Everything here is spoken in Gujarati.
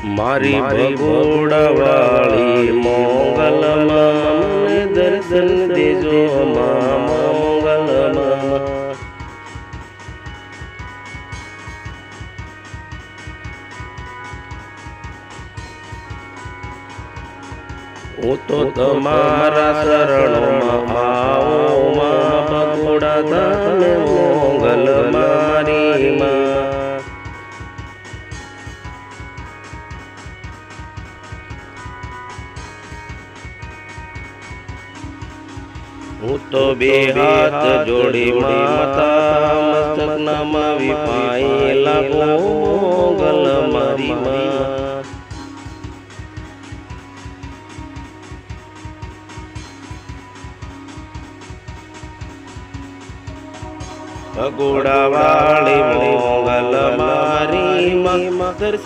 મારી ભગોડાવાળી મોગલમાં મને દર્શન દેજો માં મોગલમાં। હું તો તમારા શરણમાં આવો માં ભગોડા ધામે મોગલ મારી માં। હું તો બે હાથ જોડી માતા મસ્તકના માવી પાઈ લાગો મોગલ મારી માં। ભગોડાવાળી મોગલ મારી માં દર્શન